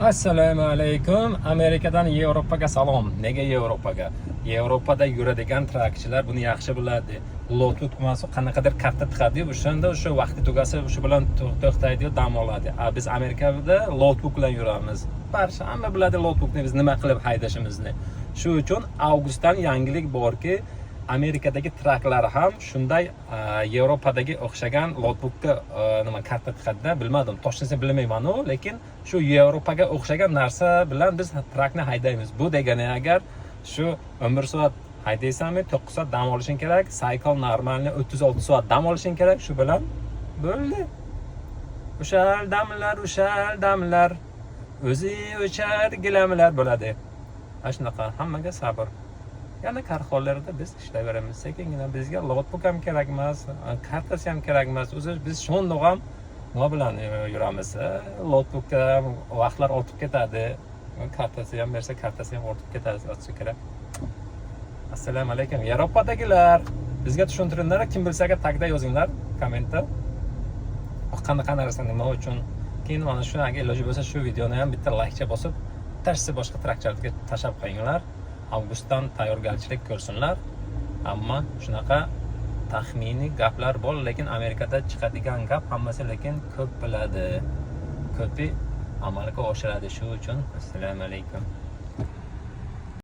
Assalomu alaykum. Amerikadan Yevropaga salom. Nega Yevropaga? Yevropada yuradigan trakchilar buni yaxshi biladi. Lot tutmasi qanaqadir karta tiqadi, o'shanda o'sha vaqti tugasa o'sha bilan to'xtaydi, dam oladi. Biz Amerikada lotbook bilan yuramiz. Barcha hamma biladi lotbookni biz nima qilib haydashimizni. Shu uchun avgustdan yangilik borki, Amerikadagi traklar ham shunday Yevropadagi o'xshagan lotbookka nima karta tiqadi, bilmadim, to'g'risini bilmayman-ku, lekin shu Yevropaga o'xshagan narsa bilan biz trakni haydaymiz. Bu degani agar shu 11 soat haydaysanmi, 9 soat dam olishing kerak, saykl normalni 36 soat dam olishing kerak, shu bilan bo'ldi. O'shal damlar o'zi o'char gilamlar bo'ladi. Shunaqa, hammaga sabr. Yana karxonlarda biz ishlayveramiz sekingina. Bizga lotbook ham kerak emas, kartasi ham kerak emas. O'zi biz shundoq ham nima bilan yuramiz? Lotbookka vaqtlar o'tib ketadi. Kartasi ham bersa, kartasi ham o'tib ketadi, o'tsa kerak. Assalomu alaykum. Yevropadagilar, bizga tushuntiringlar, kim bilsaga tagda yozinglar kommentda. Qanaqa narsa nima uchun? Keyin mana shu agar iloji bo'lsa shu videoni ham bitta like bosib, tashsi boshqa traktorlarga tashab qo'yinglar. Avgustdan tayyorgarchilik ko'rsinlar. Ammo shunaqa taxminiy gaplar bor, lekin Amerikada chiqadigan gap hammasi lekin ko'p biladi. Ko'pi amalga oshiradi. Shu uchun assalomu alaykum.